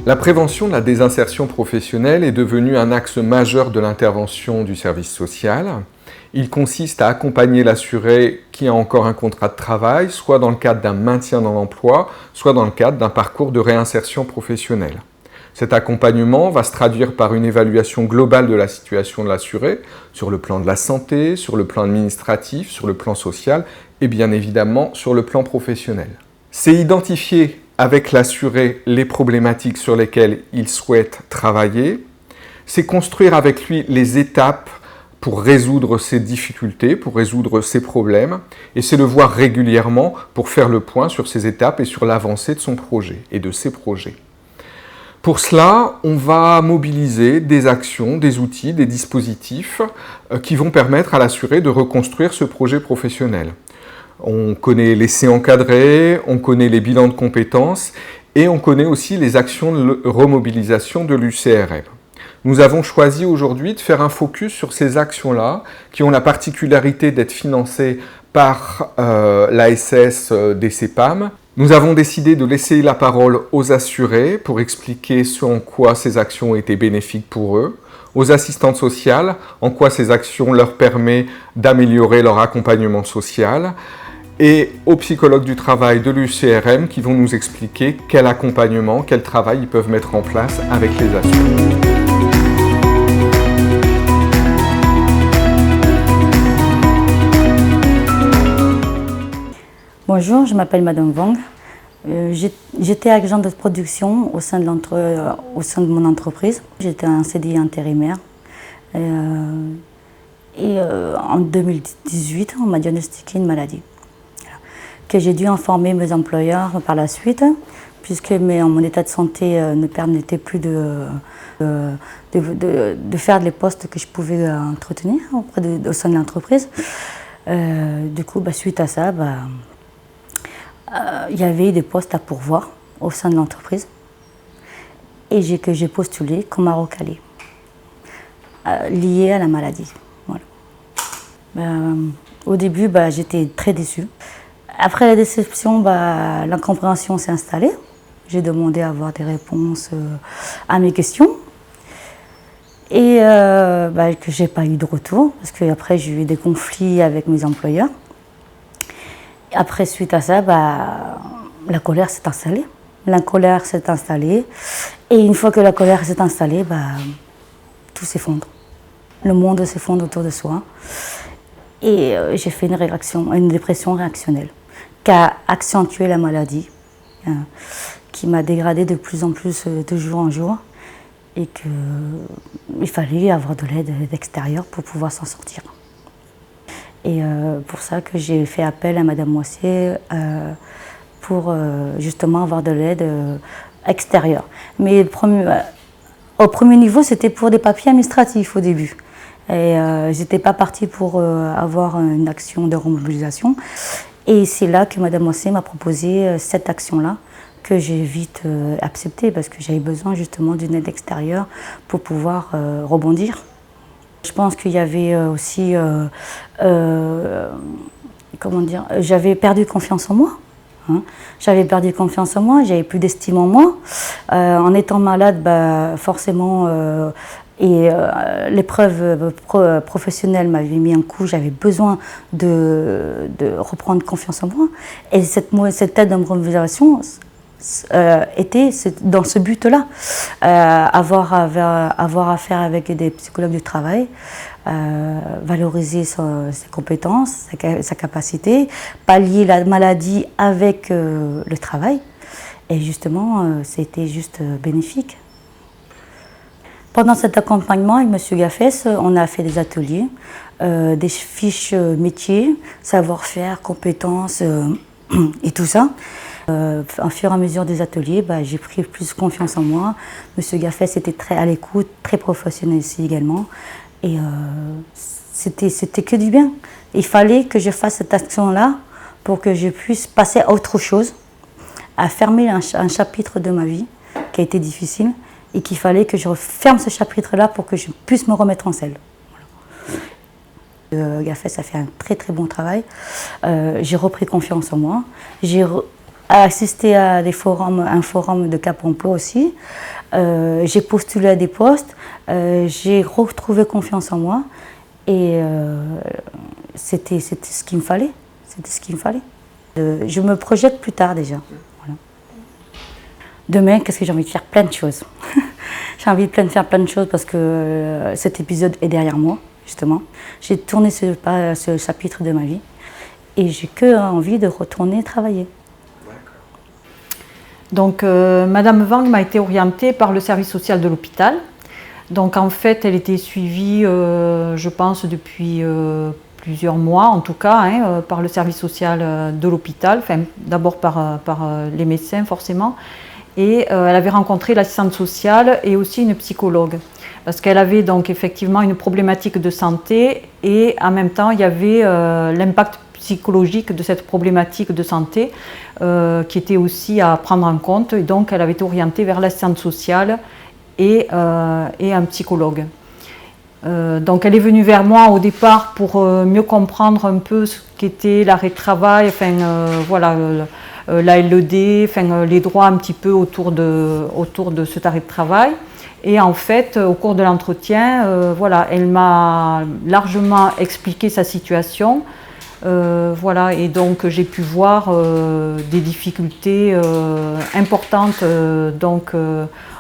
La prévention de la désinsertion professionnelle est devenue un axe majeur de l'intervention du service social. Il consiste à accompagner l'assuré qui a encore un contrat de travail, soit dans le cadre d'un maintien dans l'emploi, soit dans le cadre d'un parcours de réinsertion professionnelle. Cet accompagnement va se traduire par une évaluation globale de la situation de l'assuré, sur le plan de la santé, sur le plan administratif, sur le plan social et bien évidemment sur le plan professionnel. C'est identifier avec l'assuré les problématiques sur lesquelles il souhaite travailler, c'est construire avec lui les étapes pour résoudre ses difficultés, pour résoudre ses problèmes, et c'est le voir régulièrement pour faire le point sur ces étapes et sur l'avancée de son projet et de ses projets. Pour cela, on va mobiliser des actions, des outils, des dispositifs qui vont permettre à l'assuré de reconstruire ce projet professionnel. On connaît l'essai encadré, on connaît les bilans de compétences et on connaît aussi les actions de remobilisation de l'UCRM. Nous avons choisi aujourd'hui de faire un focus sur ces actions-là qui ont la particularité d'être financées par l'ASS des CEPAM. Nous avons décidé de laisser la parole aux assurés pour expliquer ce en quoi ces actions ont été bénéfiques pour eux, aux assistantes sociales, en quoi ces actions leur permettent d'améliorer leur accompagnement social, et aux psychologues du travail de l'UCRM qui vont nous expliquer quel accompagnement, quel travail ils peuvent mettre en place avec les assurés. Bonjour, je m'appelle Madame Wang. J'étais agent de production au sein de mon entreprise. J'étais un CDI intérimaire. En 2018, on m'a diagnostiqué une maladie que j'ai dû informer mes employeurs par la suite, puisque mon état de santé ne permettait plus de faire les postes que je pouvais entretenir au sein de l'entreprise. Du coup, suite à ça, il y avait des postes à pourvoir au sein de l'entreprise et que j'ai postulé comme arocalé, lié à la maladie. Voilà. Au début, j'étais très déçue. Après la déception, l'incompréhension s'est installée. J'ai demandé à avoir des réponses à mes questions et que je n'ai pas eu de retour parce qu'après j'ai eu des conflits avec mes employeurs. Après, suite à ça, la colère s'est installée. La colère s'est installée. Et une fois que la colère s'est installée, tout s'effondre. Le monde s'effondre autour de soi. Et j'ai fait une dépression réactionnelle qui a accentué la maladie, qui m'a dégradée de plus en plus de jour en jour. Et qu'il fallait avoir de l'aide extérieure pour pouvoir s'en sortir. Et pour ça que j'ai fait appel à Madame Moissier pour justement avoir de l'aide extérieure. Mais au premier niveau, c'était pour des papiers administratifs au début. Et je n'étais pas partie pour avoir une action de remobilisation. Et c'est là que Madame Moissier m'a proposé cette action-là, que j'ai vite acceptée parce que j'avais besoin justement d'une aide extérieure pour pouvoir rebondir. Je pense qu'il y avait aussi, j'avais perdu confiance en moi. J'avais perdu confiance en moi, j'avais plus d'estime en moi. En étant malade, forcément, l'épreuve professionnelle m'avait mis un coup, j'avais besoin de reprendre confiance en moi. Et cette aide de remobilisation était dans ce but-là, avoir affaire avec des psychologues du travail, valoriser ses compétences, sa capacité, pallier la maladie avec le travail. Et justement, c'était juste bénéfique. Pendant cet accompagnement avec M. Gaffès, on a fait des ateliers, des fiches métiers, savoir-faire, compétences et tout ça. Au fur et à mesure des ateliers, j'ai pris plus confiance en moi. M. Gaffès était très à l'écoute, très professionnel ici également. Et c'était que du bien. Il fallait que je fasse cette action-là pour que je puisse passer à autre chose, à fermer un chapitre de ma vie qui a été difficile et qu'il fallait que je ferme ce chapitre-là pour que je puisse me remettre en selle. Gaffès a fait un très très bon travail. J'ai repris confiance en moi. J'ai assisté à un forum de Cap Emploi aussi. J'ai postulé à des postes, j'ai retrouvé confiance en moi et c'était ce qu'il me fallait. C'était ce qu'il me fallait. Je me projette plus tard déjà. Voilà. Demain, qu'est-ce que j'ai envie de faire? Plein de choses. J'ai envie de faire plein de choses parce que cet épisode est derrière moi, justement. J'ai tourné ce chapitre de ma vie et j'ai que envie de retourner travailler. Donc, Madame Wang m'a été orientée par le service social de l'hôpital. Donc, en fait, elle était suivie, je pense, depuis plusieurs mois, en tout cas, par le service social de l'hôpital. Enfin, d'abord par les médecins, forcément. Et elle avait rencontré l'assistante sociale et aussi une psychologue. Parce qu'elle avait donc effectivement une problématique de santé et en même temps, il y avait l'impact psychologique de cette problématique de santé qui était aussi à prendre en compte. Et donc, elle avait été orientée vers l'assistante sociale et un psychologue. Donc, elle est venue vers moi au départ pour mieux comprendre un peu ce qu'était l'arrêt de travail, enfin, voilà, la LED, enfin, les droits un petit peu autour de cet arrêt de travail. Et en fait, au cours de l'entretien, voilà, elle m'a largement expliqué sa situation. Voilà, et donc j'ai pu voir des difficultés importantes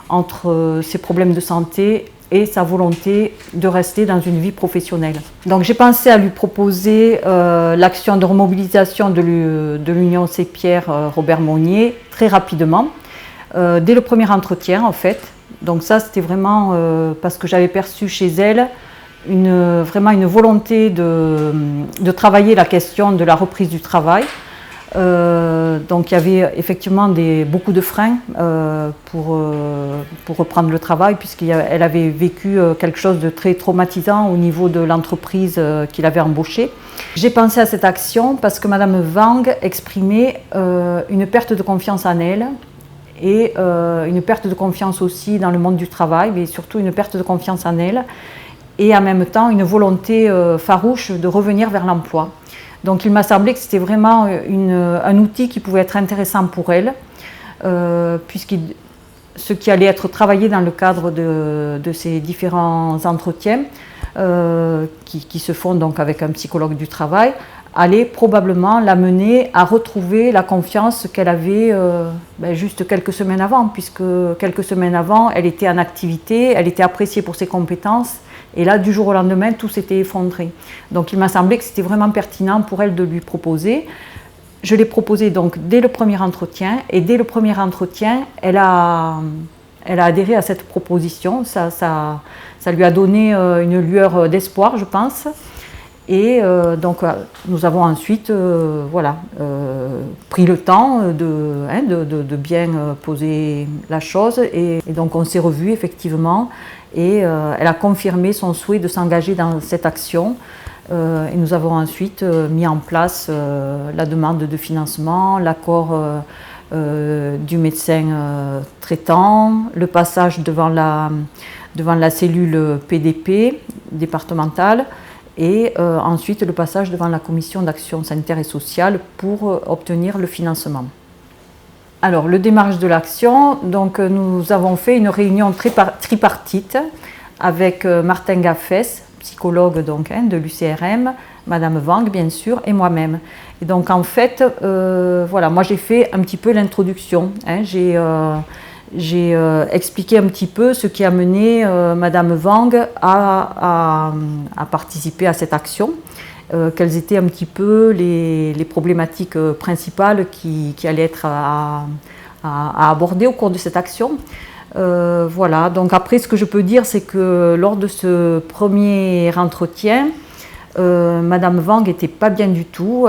entre ces problèmes de santé et sa volonté de rester dans une vie professionnelle. Donc j'ai pensé à lui proposer l'action de remobilisation de l'Union Sépierre Robert Monnier très rapidement, dès le premier entretien en fait. Donc ça c'était vraiment parce que j'avais perçu chez elle vraiment une volonté de travailler la question de la reprise du travail. Donc il y avait effectivement beaucoup de freins pour reprendre le travail puisqu'elle avait vécu quelque chose de très traumatisant au niveau de l'entreprise qui l'avait embauchée. J'ai pensé à cette action parce que Madame Wang exprimait une perte de confiance en elle et une perte de confiance aussi dans le monde du travail, mais surtout une perte de confiance en elle et en même temps une volonté farouche de revenir vers l'emploi. Donc il m'a semblé que c'était vraiment un outil qui pouvait être intéressant pour elle, ce qui allait être travaillé dans le cadre de ces différents entretiens qui se font donc avec un psychologue du travail, allait probablement l'amener à retrouver la confiance qu'elle avait juste quelques semaines avant, puisque quelques semaines avant, elle était en activité, elle était appréciée pour ses compétences, et là, du jour au lendemain, tout s'était effondré. Donc il m'a semblé que c'était vraiment pertinent pour elle de lui proposer. Je l'ai proposé donc dès le premier entretien, et dès le premier entretien, elle a adhéré à cette proposition. Ça lui a donné une lueur d'espoir, je pense. Et donc nous avons ensuite pris le temps de bien poser la chose et donc on s'est revus effectivement et elle a confirmé son souhait de s'engager dans cette action et nous avons ensuite mis en place la demande de financement, l'accord du médecin traitant, le passage devant la cellule PDP départementale et ensuite le passage devant la commission d'action sanitaire et sociale pour obtenir le financement. Alors le démarrage de l'action, donc nous avons fait une réunion tripartite avec Martin Gaffès, psychologue donc, de l'UCRM, Madame Wang bien sûr et moi-même. Et donc en fait, moi j'ai fait un petit peu l'introduction. J'ai expliqué un petit peu ce qui a mené Madame Wang à participer à cette action, quelles étaient un petit peu les problématiques principales qui allaient être à aborder au cours de cette action. Voilà, donc après ce que je peux dire c'est que lors de ce premier entretien, Madame Wang n'était pas bien du tout,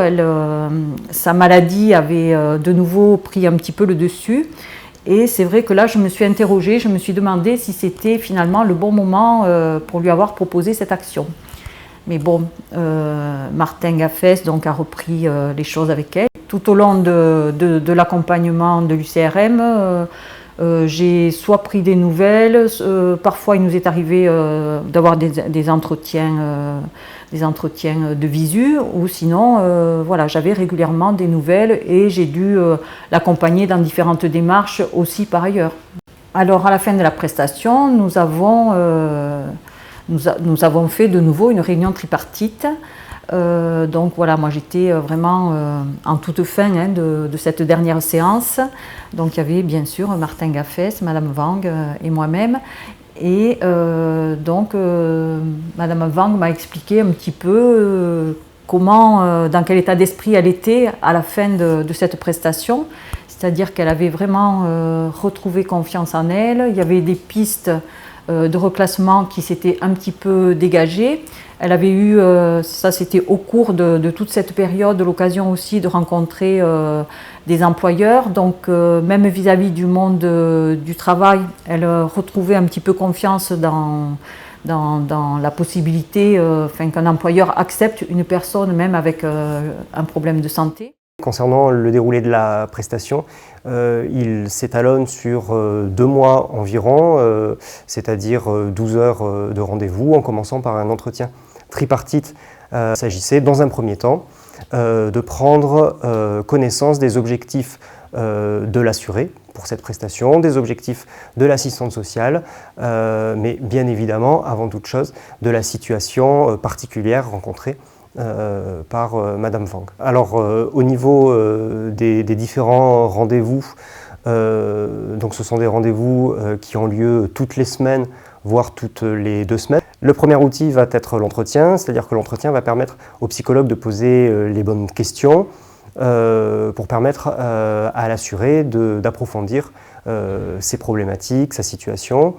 sa maladie avait de nouveau pris un petit peu le dessus. Et c'est vrai que là, je me suis interrogée, je me suis demandé si c'était finalement le bon moment pour lui avoir proposé cette action. Mais bon, Martin Gaffès donc, a repris les choses avec elle. Tout au long de l'accompagnement de l'UCRM, J'ai soit pris des nouvelles, parfois il nous est arrivé d'avoir des entretiens de visu, ou sinon voilà, j'avais régulièrement des nouvelles et j'ai dû l'accompagner dans différentes démarches aussi par ailleurs. Alors à la fin de la prestation, nous avons fait de nouveau une réunion tripartite. Donc voilà, moi j'étais vraiment en toute fin de cette dernière séance. Donc il y avait bien sûr Martin Gaffès, Madame Wang et moi-même. Et donc Madame Wang m'a expliqué un petit peu comment, dans quel état d'esprit elle était à la fin de cette prestation. C'est-à-dire qu'elle avait vraiment retrouvé confiance en elle. Il y avait des pistes de reclassement qui s'étaient un petit peu dégagées. Elle avait eu, ça c'était au cours de toute cette période, l'occasion aussi de rencontrer des employeurs. Donc même vis-à-vis du monde du travail, elle retrouvait un petit peu confiance dans la possibilité qu'un employeur accepte une personne même avec un problème de santé. Concernant le déroulé de la prestation, il s'étalonne sur 2 mois environ, c'est-à-dire 12 heures de rendez-vous, en commençant par un entretien tripartite. Il s'agissait, dans un premier temps, de prendre connaissance des objectifs de l'assuré pour cette prestation, des objectifs de l'assistante sociale, mais bien évidemment, avant toute chose, de la situation particulière rencontrée par Madame Wang. Alors au niveau des différents rendez-vous, donc ce sont des rendez-vous qui ont lieu toutes les semaines, voire toutes les 2 semaines. Le premier outil va être l'entretien, c'est-à-dire que l'entretien va permettre au psychologue de poser les bonnes questions pour permettre à l'assuré d'approfondir ses problématiques, sa situation,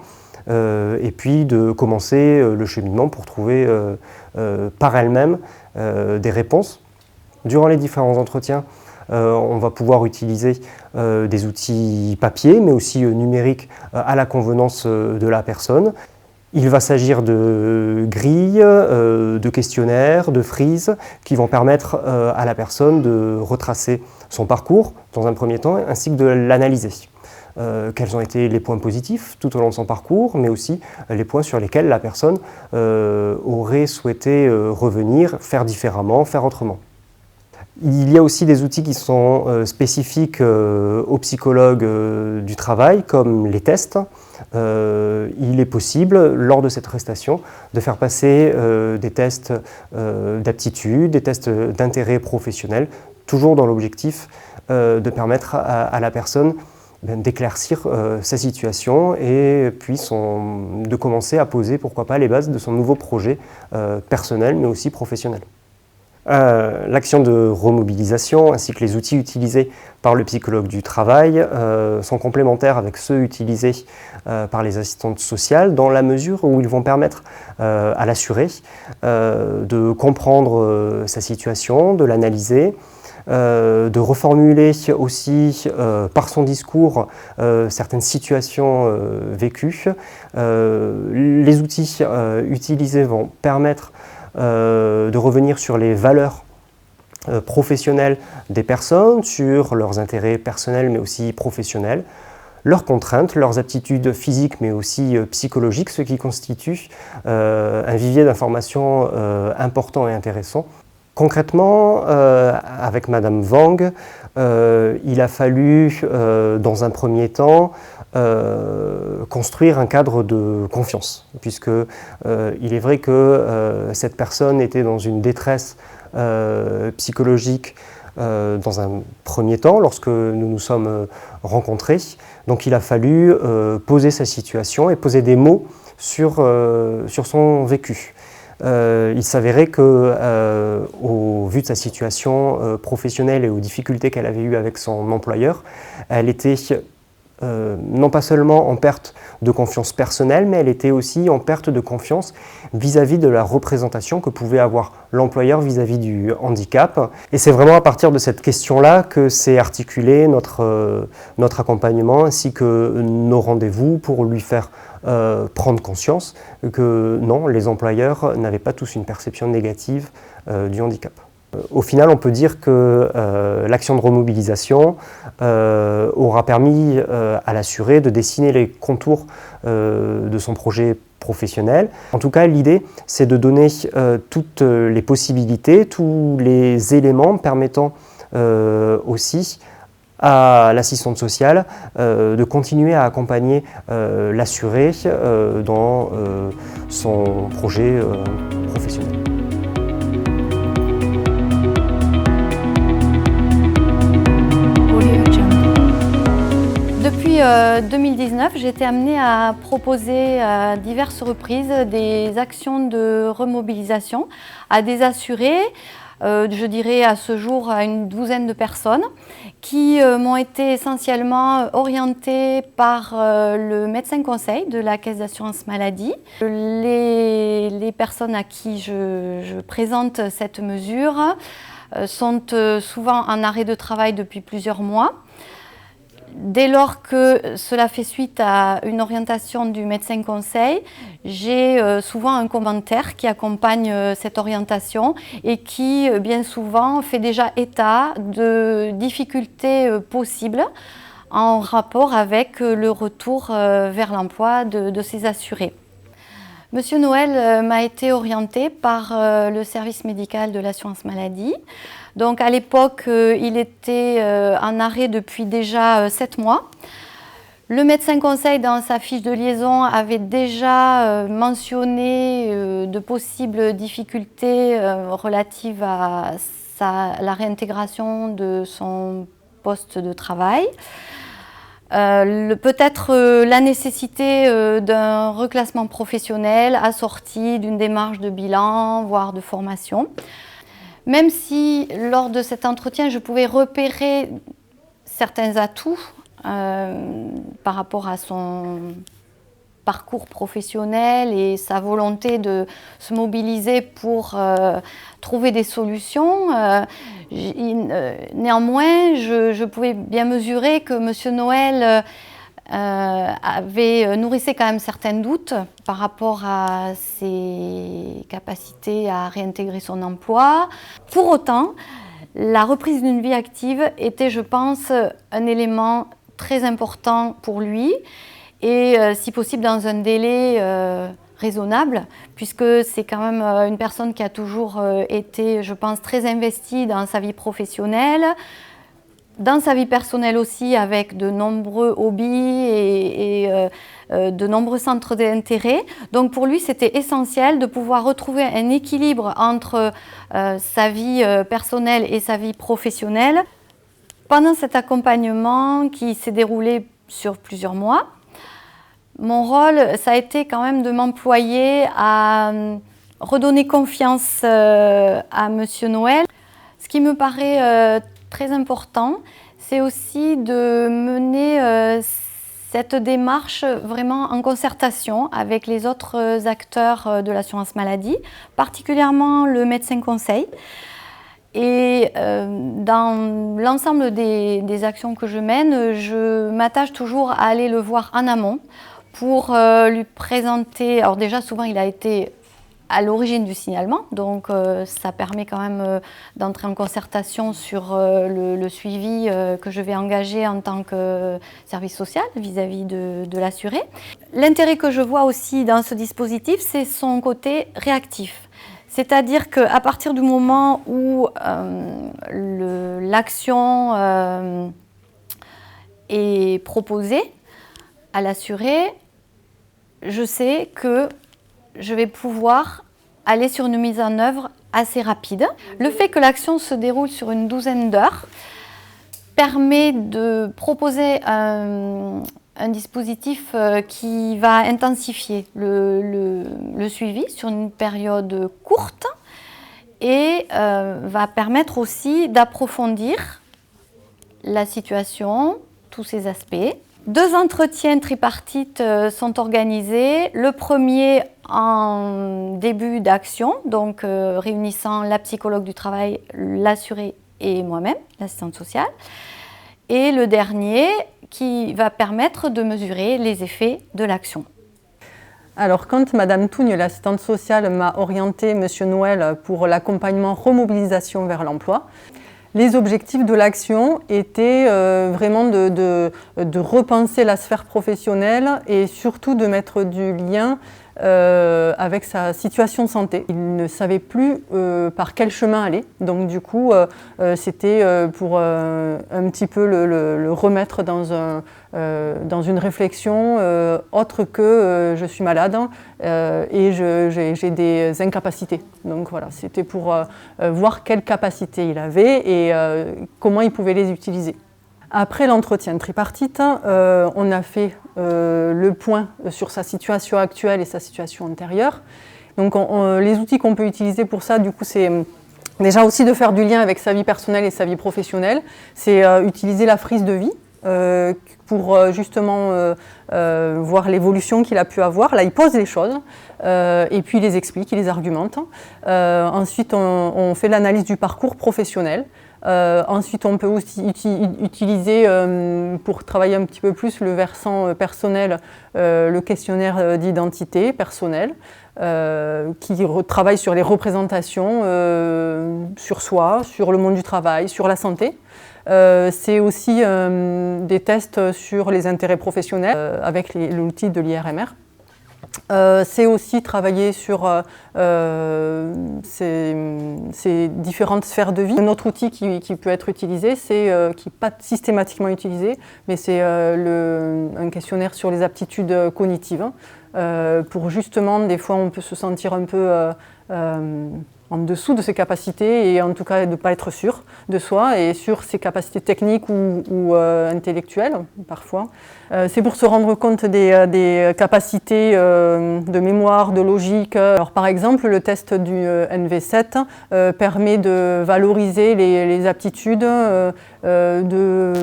et puis de commencer le cheminement pour trouver par elle-même des réponses. Durant les différents entretiens, on va pouvoir utiliser des outils papier, mais aussi numériques à la convenance de la personne. Il va s'agir de grilles, de questionnaires, de frises qui vont permettre à la personne de retracer son parcours dans un premier temps, ainsi que de l'analyser. Quels ont été les points positifs tout au long de son parcours, mais aussi les points sur lesquels la personne aurait souhaité revenir, faire différemment, faire autrement. Il y a aussi des outils qui sont spécifiques aux psychologues du travail, comme les tests. Il est possible, lors de cette prestation, de faire passer des tests d'aptitude, des tests d'intérêt professionnel, toujours dans l'objectif de permettre à la personne d'éclaircir sa situation et puis de commencer à poser, pourquoi pas, les bases de son nouveau projet personnel, mais aussi professionnel. L'action de remobilisation ainsi que les outils utilisés par le psychologue du travail sont complémentaires avec ceux utilisés par les assistantes sociales, dans la mesure où ils vont permettre à l'assuré de comprendre sa situation, de l'analyser, de reformuler aussi par son discours certaines situations vécues. Les outils utilisés vont permettre de revenir sur les valeurs professionnelles des personnes, sur leurs intérêts personnels mais aussi professionnels, leurs contraintes, leurs aptitudes physiques mais aussi psychologiques, ce qui constitue un vivier d'informations important et intéressant. Concrètement, avec Madame Wang, il a fallu, dans un premier temps, construire un cadre de confiance, puisque il est vrai que cette personne était dans une détresse psychologique dans un premier temps, lorsque nous nous sommes rencontrés. Donc il a fallu poser sa situation et poser des mots sur son vécu. Il s'avérait que, au vu de sa situation professionnelle et aux difficultés qu'elle avait eues avec son employeur, elle était non pas seulement en perte de confiance personnelle, mais elle était aussi en perte de confiance vis-à-vis de la représentation que pouvait avoir l'employeur vis-à-vis du handicap. Et c'est vraiment à partir de cette question-là que s'est articulé notre accompagnement ainsi que nos rendez-vous pour lui faire prendre conscience que non, les employeurs n'avaient pas tous une perception négative du handicap. Au final, on peut dire que l'action de remobilisation aura permis à l'assuré de dessiner les contours de son projet professionnel. En tout cas, l'idée, c'est de donner toutes les possibilités, tous les éléments permettant aussi à l'assistante sociale de continuer à accompagner l'assuré dans son projet professionnel. Depuis 2019, j'ai été amenée à proposer à diverses reprises des actions de remobilisation à des assurés, je dirais à ce jour à une douzaine de personnes, qui m'ont été essentiellement orientées par le médecin conseil de la Caisse d'assurance maladie. Les personnes à qui je présente cette mesure sont souvent en arrêt de travail depuis plusieurs mois. Dès lors que cela fait suite à une orientation du médecin conseil, j'ai souvent un commentaire qui accompagne cette orientation et qui bien souvent fait déjà état de difficultés possibles en rapport avec le retour vers l'emploi de ces assurés. Monsieur Noël m'a été orienté par le service médical de l'assurance maladie. Donc à l'époque, il était en arrêt depuis déjà 7 mois. Le médecin conseil, dans sa fiche de liaison, avait déjà mentionné de possibles difficultés relatives à la réintégration de son poste de travail. Peut-être la nécessité d'un reclassement professionnel assorti d'une démarche de bilan, voire de formation. Même si lors de cet entretien, je pouvais repérer certains atouts par rapport à son parcours professionnel et sa volonté de se mobiliser pour trouver des solutions. Néanmoins, je pouvais bien mesurer que M. Noël nourrissait quand même certains doutes par rapport à ses capacités à réintégrer son emploi. Pour autant, la reprise d'une vie active était, je pense, un élément très important pour lui et si possible dans un délai raisonnable, puisque c'est quand même une personne qui a toujours été, je pense, très investie dans sa vie professionnelle, dans sa vie personnelle aussi, avec de nombreux hobbies et de nombreux centres d'intérêt. Donc pour lui, c'était essentiel de pouvoir retrouver un équilibre entre sa vie personnelle et sa vie professionnelle. Pendant cet accompagnement qui s'est déroulé sur plusieurs mois, mon rôle, ça a été quand même de m'employer à redonner confiance à Monsieur Noël. Ce qui me paraît très important, c'est aussi de mener cette démarche vraiment en concertation avec les autres acteurs de l'assurance maladie, particulièrement le médecin conseil. Et dans l'ensemble des actions que je mène, je m'attache toujours à aller le voir en amont pour lui présenter. Alors déjà, souvent, il a été à l'origine du signalement, donc ça permet quand même d'entrer en concertation sur le suivi que je vais engager en tant que service social vis-à-vis de l'assuré. L'intérêt que je vois aussi dans ce dispositif, c'est son côté réactif. C'est-à-dire qu'à partir du moment où l'action est proposée à l'assuré, je sais que je vais pouvoir aller sur une mise en œuvre assez rapide. Le fait que l'action se déroule sur une douzaine d'heures permet de proposer un dispositif qui va intensifier le suivi sur une période courte et va permettre aussi d'approfondir la situation, tous ses aspects. 2 entretiens tripartites sont organisés. Le premier en début d'action, donc réunissant la psychologue du travail, l'assuré et moi-même, l'assistante sociale. Et le dernier qui va permettre de mesurer les effets de l'action. Alors quand Madame Tougne, l'assistante sociale, m'a orienté Monsieur Noël pour l'accompagnement remobilisation vers l'emploi, les objectifs de l'action étaient vraiment de repenser la sphère professionnelle et surtout de mettre du lien avec sa situation de santé. Il ne savait plus par quel chemin aller, donc du coup c'était pour un petit peu le remettre dans une réflexion autre que je suis malade et j'ai des incapacités. Donc voilà, c'était pour voir quelles capacités il avait et comment il pouvait les utiliser. Après l'entretien tripartite, on a fait le point sur sa situation actuelle et sa situation antérieure. Donc les outils qu'on peut utiliser pour ça, du coup, c'est déjà aussi de faire du lien avec sa vie personnelle et sa vie professionnelle. C'est utiliser la frise de vie pour justement voir l'évolution qu'il a pu avoir. Là, il pose les choses et puis il les explique, il les argumente. Ensuite, on fait l'analyse du parcours professionnel. Ensuite, on peut aussi utiliser, pour travailler un petit peu plus le versant personnel, le questionnaire d'identité personnelle, qui travaille sur les représentations sur soi, sur le monde du travail, sur la santé. C'est aussi des tests sur les intérêts professionnels avec l'outil de l'IRMR. C'est aussi travailler sur ces différentes sphères de vie. Un autre outil qui peut être utilisé, qui n'est pas systématiquement utilisé, mais c'est un questionnaire sur les aptitudes cognitives. Pour justement, des fois, on peut se sentir un peu en dessous de ses capacités et en tout cas de ne pas être sûr de soi et sur ses capacités techniques ou intellectuelles parfois. C'est pour se rendre compte des capacités de mémoire, de logique. Alors, par exemple, le test du NV7 permet de valoriser les aptitudes, de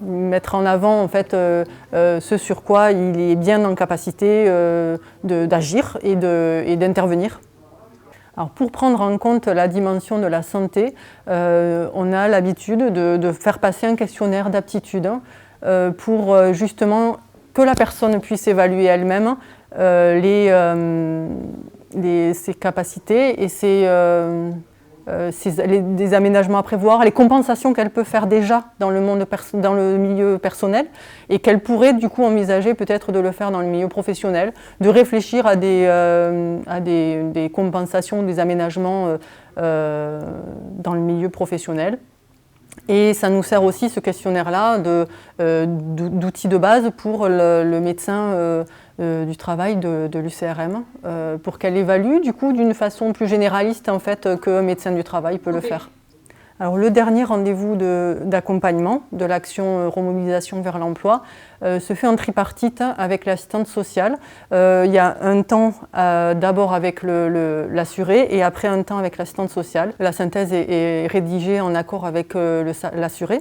mettre en avant en fait ce sur quoi il est bien en capacité d'agir et d'intervenir. Alors pour prendre en compte la dimension de la santé, on a l'habitude de faire passer un questionnaire d'aptitude pour justement que la personne puisse évaluer elle-même ses capacités et des aménagements à prévoir, les compensations qu'elle peut faire déjà dans le milieu personnel et qu'elle pourrait du coup envisager peut-être de le faire dans le milieu professionnel, de réfléchir à des compensations, des aménagements dans le milieu professionnel. Et ça nous sert aussi, ce questionnaire-là, d'outil de base pour le médecin du travail de l'UCRM, pour qu'elle évalue du coup d'une façon plus généraliste en fait qu'un médecin du travail peut le faire. Alors le dernier rendez-vous d'accompagnement de l'action remobilisation vers l'emploi se fait en tripartite avec l'assistante sociale. Il y a un temps d'abord avec l'assuré et après un temps avec l'assistante sociale. La synthèse est rédigée en accord avec l'assuré.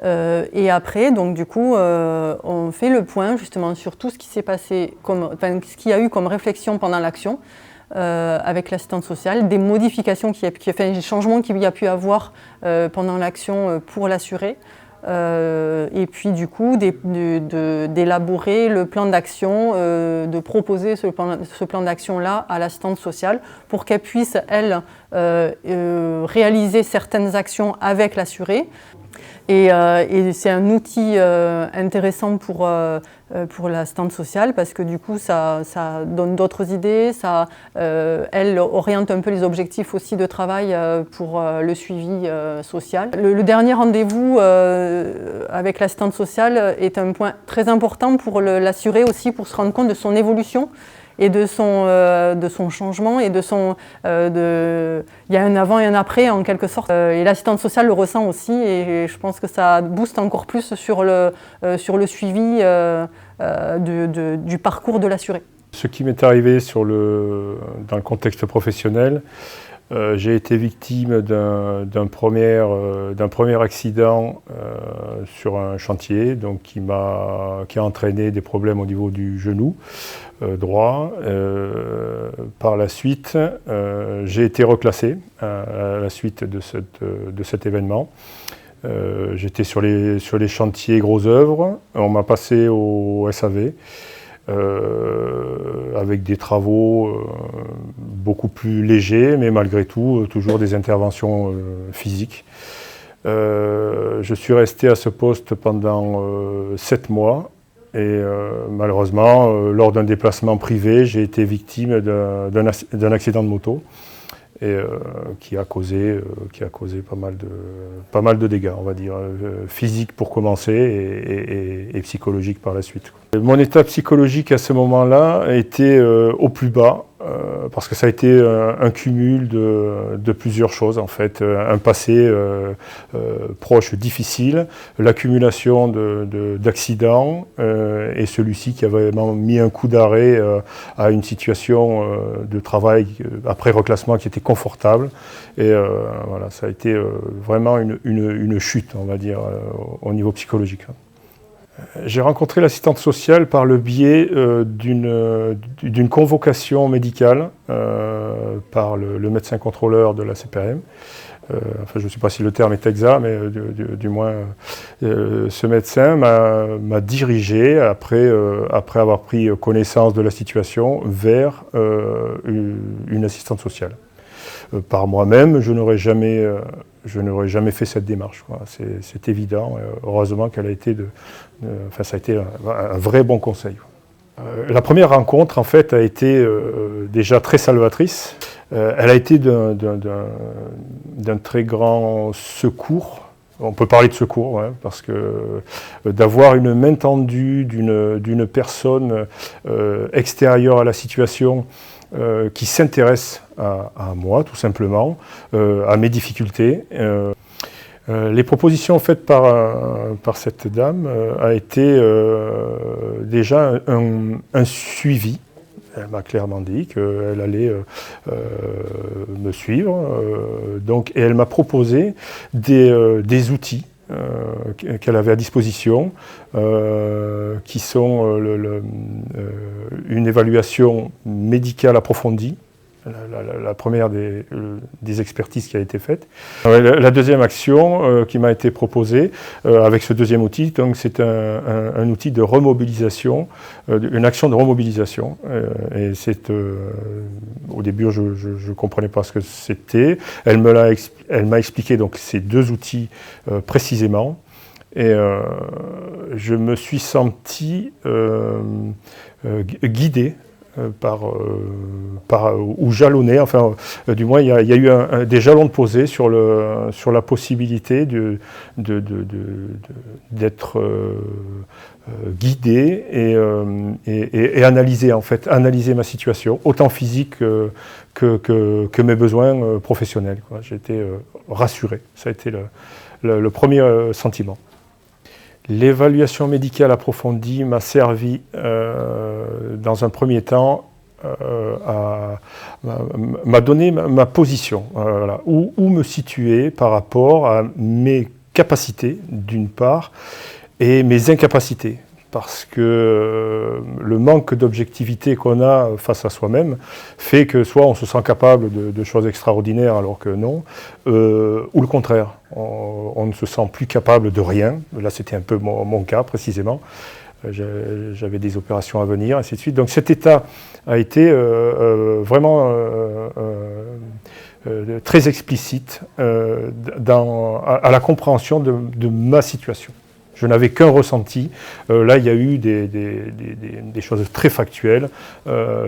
Et après, donc du coup, on fait le point justement sur tout ce qui s'est passé, ce qu'il y a eu comme réflexion pendant l'action. Avec l'assistante sociale, des modifications, des changements qu'il y a pu avoir pendant l'action pour l'assuré, et puis du coup d'élaborer le plan d'action, de proposer ce plan d'action-là à l'assistante sociale pour qu'elle puisse, elle, réaliser certaines actions avec l'assuré. Et c'est un outil intéressant pour l'assistante sociale parce que du coup ça donne d'autres idées, elle oriente un peu les objectifs aussi de travail pour le suivi social. Le dernier rendez-vous avec l'assistante sociale est un point très important pour l'assuré aussi pour se rendre compte de son évolution et de son changement et il y a un avant et un après en quelque sorte. Et l'assistante sociale le ressent aussi et je pense que ça booste encore plus sur le suivi du parcours de l'assuré. Ce qui m'est arrivé dans le contexte professionnel, j'ai été victime d'un premier accident sur un chantier, donc qui a entraîné des problèmes au niveau du genou droit. Par la suite, j'ai été reclassé à la suite de cet événement. J'étais sur les chantiers gros œuvres, on m'a passé au SAV. avec des travaux beaucoup plus légers, mais malgré tout, toujours des interventions physiques. Je suis resté à ce poste pendant 7 mois et malheureusement, lors d'un déplacement privé, j'ai été victime d'un accident de moto et qui a causé pas mal de dégâts, on va dire, physiques pour commencer et psychologiques par la suite. Mon état psychologique à ce moment-là était au plus bas, parce que ça a été un cumul de plusieurs choses en fait. Un passé proche difficile, l'accumulation d'accidents et celui-ci qui a vraiment mis un coup d'arrêt à une situation de travail après reclassement qui était confortable. Et voilà, ça a été vraiment une chute, on va dire, au niveau psychologique. J'ai rencontré l'assistante sociale par le biais d'une convocation médicale par le médecin contrôleur de la CPRM. Enfin, je ne sais pas si le terme est exact, mais du moins, ce médecin m'a dirigé, après avoir pris connaissance de la situation, vers une assistante sociale. Par moi-même, je n'aurais jamais fait cette démarche. C'est évident. Heureusement qu'elle a été ça a été un vrai bon conseil. La première rencontre, en fait, a été déjà très salvatrice. Elle a été d'un très grand secours. On peut parler de secours, hein, parce que d'avoir une main tendue d'une personne extérieure à la situation, qui s'intéresse à moi, tout simplement, à mes difficultés. Les propositions faites par cette dame a été déjà un suivi. Elle m'a clairement dit qu'elle allait me suivre, et elle m'a proposé des outils qu'elle avait à disposition, qui sont une évaluation médicale approfondie, la première des expertises qui a été faite. La deuxième action qui m'a été proposée avec ce deuxième outil, donc c'est un outil de remobilisation, une action de remobilisation. Et c'est au début je ne comprenais pas ce que c'était. Elle m'a expliqué donc ces deux outils précisément. Et je me suis senti guidé ou jalonné, enfin du moins il y a eu des jalons de posés sur la possibilité d'être guidé et analyser ma situation, autant physique que mes besoins professionnels. J'ai été rassuré, ça a été le premier sentiment. L'évaluation médicale approfondie m'a servi dans un premier temps, m'a donné ma position, voilà, où me situer par rapport à mes capacités d'une part et mes incapacités. Parce que le manque d'objectivité qu'on a face à soi-même fait que soit on se sent capable de choses extraordinaires alors que non, ou le contraire, on ne se sent plus capable de rien. Là c'était un peu mon cas précisément, j'avais des opérations à venir, ainsi de suite. Donc cet état a été vraiment très explicite à la compréhension de ma situation. Je n'avais qu'un ressenti. Là, il y a eu des choses très factuelles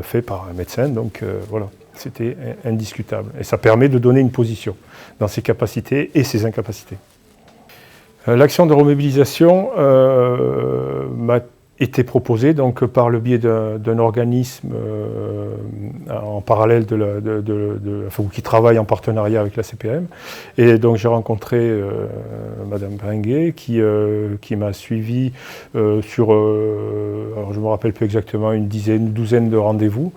faites par un médecin. Donc voilà, c'était indiscutable. Et ça permet de donner une position dans ses capacités et ses incapacités. L'action de remobilisation m'a été proposée donc, par le biais d'un organisme en parallèle qui travaille en partenariat avec la CPM. Et donc j'ai rencontré Madame Bringuet qui m'a suivi sur, alors je ne me rappelle plus exactement, une douzaine de rendez-vous,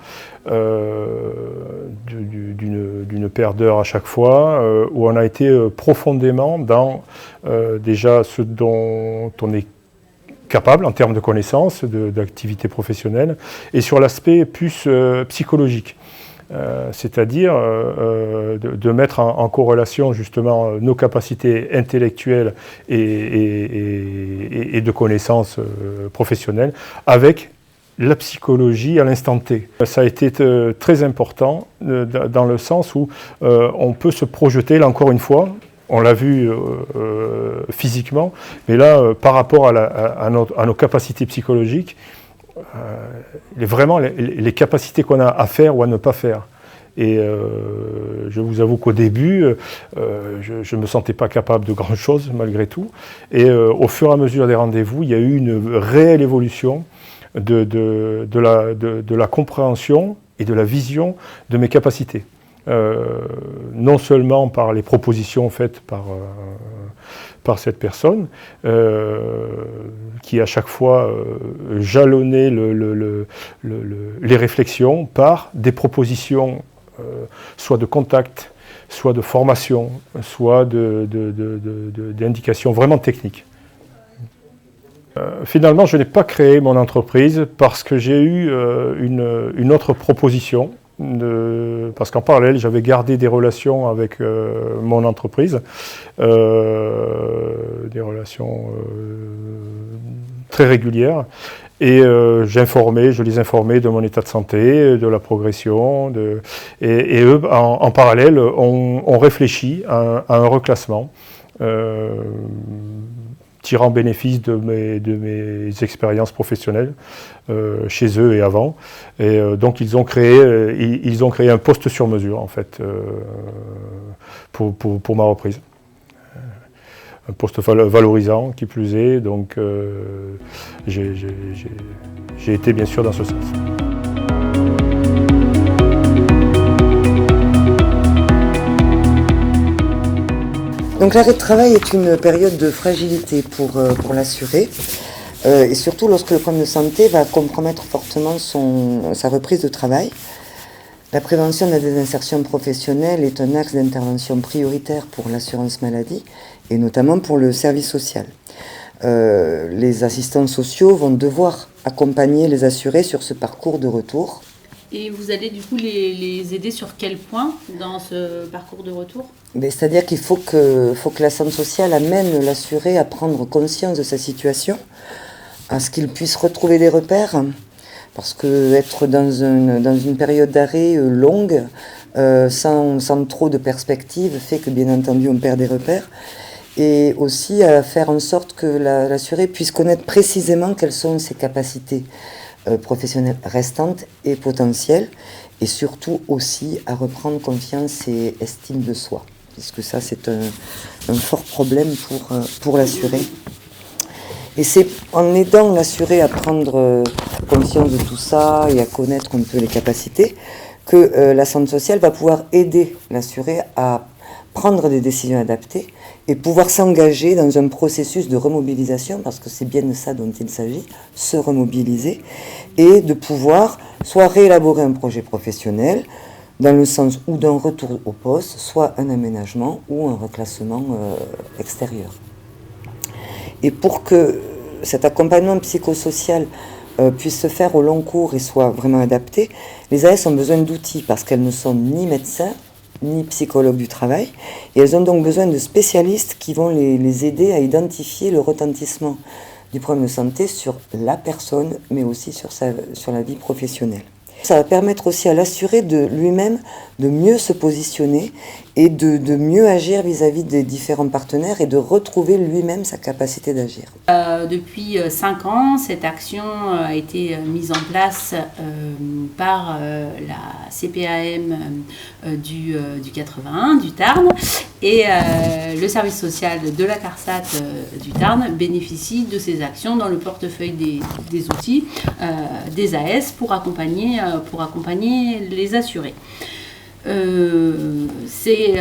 d'une paire d'heures à chaque fois, où on a été profondément dans déjà ce dont on est capable en termes de connaissances, d'activité professionnelle, et sur l'aspect plus psychologique. C'est-à-dire de mettre en corrélation justement nos capacités intellectuelles et de connaissances professionnelles avec la psychologie à l'instant T. Ça a été très important dans le sens où on peut se projeter, là encore une fois, on l'a vu physiquement, mais là, par rapport à nos capacités psychologiques, vraiment les capacités qu'on a à faire ou à ne pas faire. Et je vous avoue qu'au début, je ne me sentais pas capable de grand-chose malgré tout. Et au fur et à mesure des rendez-vous, il y a eu une réelle évolution de la compréhension et de la vision de mes capacités. Non seulement par les propositions faites par cette personne, qui à chaque fois jalonnait les réflexions par des propositions soit de contact, soit de formation, soit d'indications vraiment techniques. Finalement, je n'ai pas créé mon entreprise parce que j'ai eu une autre proposition. Parce qu'en parallèle, j'avais gardé des relations avec mon entreprise, des relations très régulières. Et je les informais de mon état de santé, de la progression. Et eux, en parallèle, ont réfléchi à un reclassement, tirant bénéfice de mes expériences professionnelles chez eux et avant. Et donc ils ont créé un poste sur mesure, en fait, pour ma reprise. Un poste valorisant, qui plus est, donc j'ai été bien sûr dans ce sens. Donc l'arrêt de travail est une période de fragilité pour l'assuré, et surtout lorsque le problème de santé va compromettre fortement sa reprise de travail. La prévention de la désinsertion professionnelle est un axe d'intervention prioritaire pour l'assurance maladie et notamment pour le service social. Les assistants sociaux vont devoir accompagner les assurés sur ce parcours de retour. Et vous allez du coup les aider sur quel point dans ce parcours de retour ? C'est-à-dire qu'il faut que l'assistance sociale amène l'assuré à prendre conscience de sa situation, à ce qu'il puisse retrouver des repères. Parce qu'être dans une période d'arrêt longue, sans trop de perspectives, fait que bien entendu on perd des repères. Et aussi à faire en sorte que l'assuré puisse connaître précisément quelles sont ses capacités professionnelles restantes et potentielles. Et surtout aussi à reprendre confiance et estime de soi. Puisque ça c'est un fort problème pour l'assuré. Et c'est en aidant l'assuré à prendre conscience de tout ça et à connaître un peu les capacités que la santé sociale va pouvoir aider l'assuré à prendre des décisions adaptées et pouvoir s'engager dans un processus de remobilisation, parce que c'est bien de ça dont il s'agit, se remobiliser, et de pouvoir soit réélaborer un projet professionnel, dans le sens ou d'un retour au poste, soit un aménagement ou un reclassement extérieur. Et pour que cet accompagnement psychosocial puisse se faire au long cours et soit vraiment adapté, les AS ont besoin d'outils parce qu'elles ne sont ni médecins, ni psychologues du travail, et elles ont donc besoin de spécialistes qui vont les aider à identifier le retentissement du problème de santé sur la personne, mais aussi sur la vie professionnelle. Ça va permettre aussi à l'assuré de lui-même de mieux se positionner et de mieux agir vis-à-vis des différents partenaires et de retrouver lui-même sa capacité d'agir. Depuis 5 ans, cette action a été mise en place par la CPAM du 81, du Tarn, et le service social de la CARSAT du Tarn bénéficie de ces actions dans le portefeuille des outils des AS pour accompagner les assurés. C'est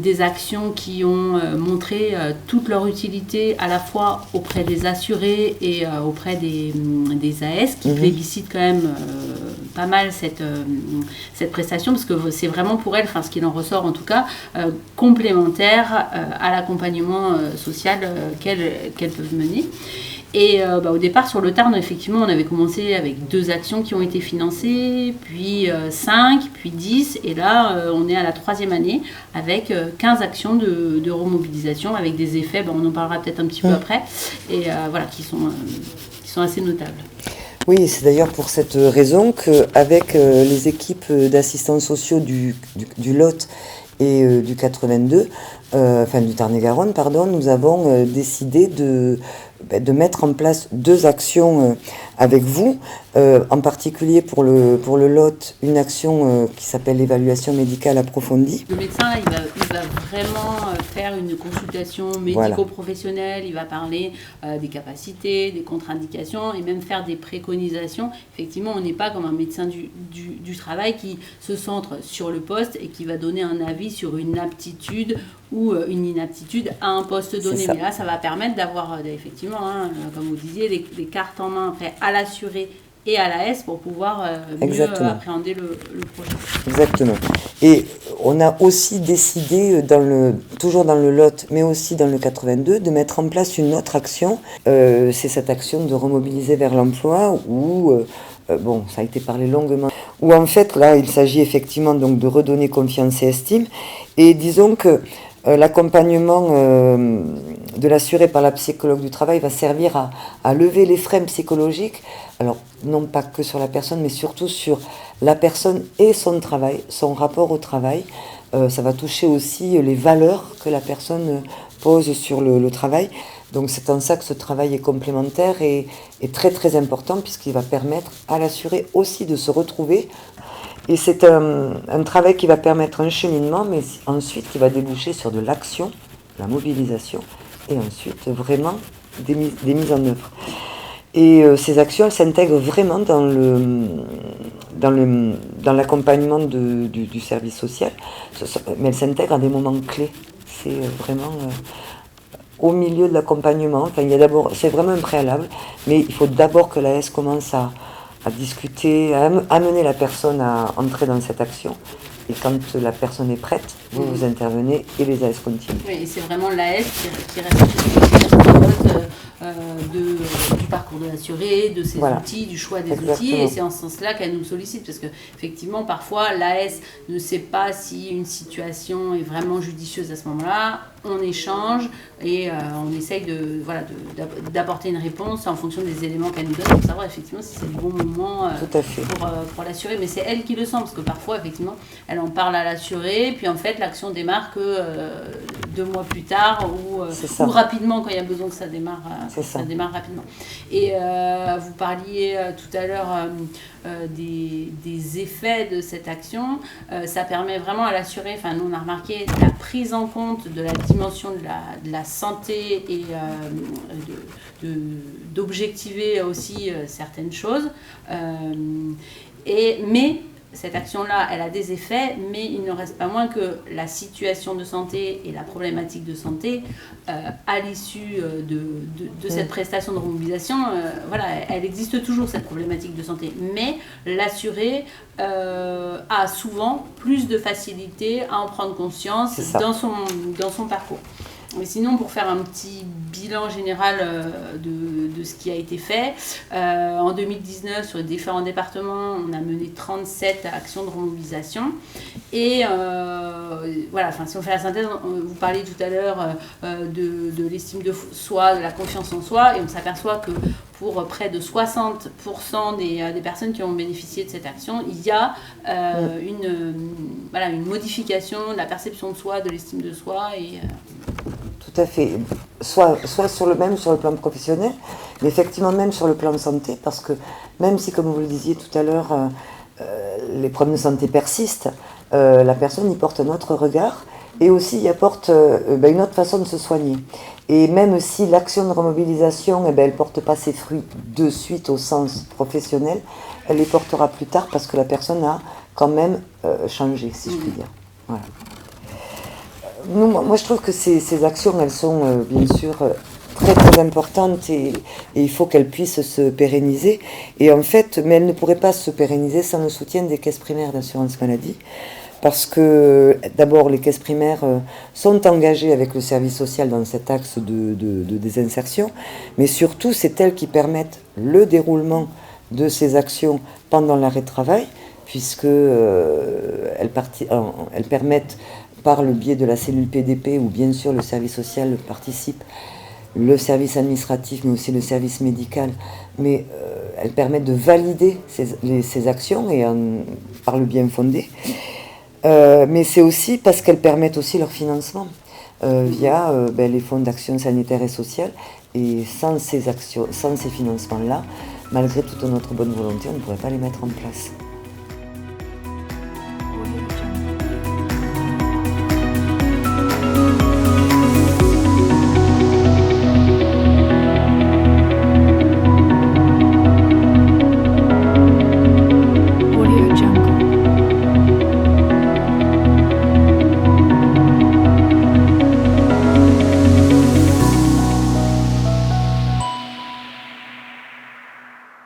des actions qui ont montré toute leur utilité à la fois auprès des assurés et auprès des AS qui plébiscitent quand même pas mal cette prestation, parce que c'est vraiment pour elles, ce qu'il en ressort en tout cas, complémentaire à l'accompagnement social qu'elles peuvent mener. Et au départ, sur le Tarn, effectivement, on avait commencé avec 2 actions qui ont été financées, puis 5, puis 10, et là, on est à la 3e année avec 15 actions de remobilisation, avec des effets, on en parlera peut-être un petit peu après, et qui sont assez notables. Oui, c'est d'ailleurs pour cette raison qu'avec les équipes d'assistants sociaux du Lot et du 82, du Tarn-et-Garonne, pardon, nous avons décidé de mettre en place 2 actions avec vous, en particulier pour le Lot, une action qui s'appelle l'évaluation médicale approfondie. Le médecin, là, il va vraiment faire une consultation médico-professionnelle, il va parler des capacités, des contre-indications et même faire des préconisations. Effectivement, on n'est pas comme un médecin du travail qui se centre sur le poste et qui va donner un avis sur une aptitude ou une inaptitude à un poste donné. Mais là, ça va permettre d'avoir effectivement, comme vous disiez, les cartes en main après à l'assuré et à l'AS pour pouvoir mieux appréhender le projet. Exactement. Et on a aussi décidé, toujours dans le Lot, mais aussi dans le 82, de mettre en place une autre action. C'est cette action de remobiliser vers l'emploi où, ça a été parlé longuement, où en fait, là, il s'agit effectivement donc de redonner confiance et estime. Et disons que l'accompagnement de l'assuré par la psychologue du travail va servir à lever les freins psychologiques, alors non pas que sur la personne, mais surtout sur la personne et son travail, son rapport au travail. Ça va toucher aussi les valeurs que la personne pose sur le travail. Donc c'est en ça que ce travail est complémentaire et très très important, puisqu'il va permettre à l'assuré aussi de se retrouver. Et c'est un travail qui va permettre un cheminement, mais ensuite qui va déboucher sur de l'action, la mobilisation, et ensuite vraiment des mises en œuvre. Et ces actions, elles s'intègrent vraiment dans l'accompagnement du service social, mais elles s'intègrent à des moments clés. C'est vraiment au milieu de l'accompagnement. C'est vraiment un préalable, mais il faut d'abord que l'AS commence à discuter, à amener la personne à entrer dans cette action. Et quand la personne est prête, vous intervenez et les AS continuent. Oui, et c'est vraiment l'AS qui reste du parcours de l'assuré, de ses outils, du choix des outils. Et c'est en ce sens-là qu'elle nous sollicite. Parce qu'effectivement, parfois, l'AS ne sait pas si une situation est vraiment judicieuse à ce moment-là. On échange et on essaye d'apporter une réponse en fonction des éléments qu'elle nous donne pour savoir effectivement si c'est le bon moment pour l'assuré. Mais c'est elle qui le sent, parce que parfois, effectivement, elle en parle à l'assuré, puis en fait, l'action démarre que 2 mois plus tard ou rapidement quand il y a besoin que ça démarre, ça démarre rapidement. Et vous parliez tout à l'heure des effets de cette action. Ça permet vraiment à l'assuré, nous on a remarqué la prise en compte de la dimension de la santé et d'objectiver aussi certaines choses. Mais cette action-là, elle a des effets, mais il ne reste pas moins que la situation de santé et la problématique de santé, à l'issue de cette prestation de remobilisation, elle existe toujours, cette problématique de santé. Mais l'assuré a souvent plus de facilité à en prendre conscience dans son parcours. Mais sinon, pour faire un petit bilan général de ce qui a été fait, en 2019, sur les différents départements, on a mené 37 actions de remobilisation. Et si on fait la synthèse, vous parliez tout à l'heure de l'estime de soi, de la confiance en soi, et on s'aperçoit que pour près de 60% des personnes qui ont bénéficié de cette action, il y a une modification de la perception de soi, de l'estime de soi. Tout à fait. Soit sur le plan professionnel, mais effectivement même sur le plan de santé, parce que même si, comme vous le disiez tout à l'heure, les problèmes de santé persistent, la personne y porte un autre regard et aussi y apporte une autre façon de se soigner. Et même si l'action de remobilisation, elle ne porte pas ses fruits de suite au sens professionnel, elle les portera plus tard parce que la personne a quand même changé, si je puis dire. Voilà. Moi, je trouve que ces actions, elles sont bien sûr très très importantes et il faut qu'elles puissent se pérenniser. Et en fait, mais elles ne pourraient pas se pérenniser sans le soutien des caisses primaires d'assurance maladie. Parce que d'abord, les caisses primaires sont engagées avec le service social dans cet axe de désinsertion, mais surtout, c'est elles qui permettent le déroulement de ces actions pendant l'arrêt de travail, puisque elles permettent, par le biais de la cellule PDP, où bien sûr le service social participe, le service administratif, mais aussi le service médical, mais elles permettent de valider ces actions et par le bien fondé. Mais c'est aussi parce qu'elles permettent aussi leur financement via les fonds d'action sanitaire et sociale. Et sans ces financements-là, malgré toute notre bonne volonté, on ne pourrait pas les mettre en place.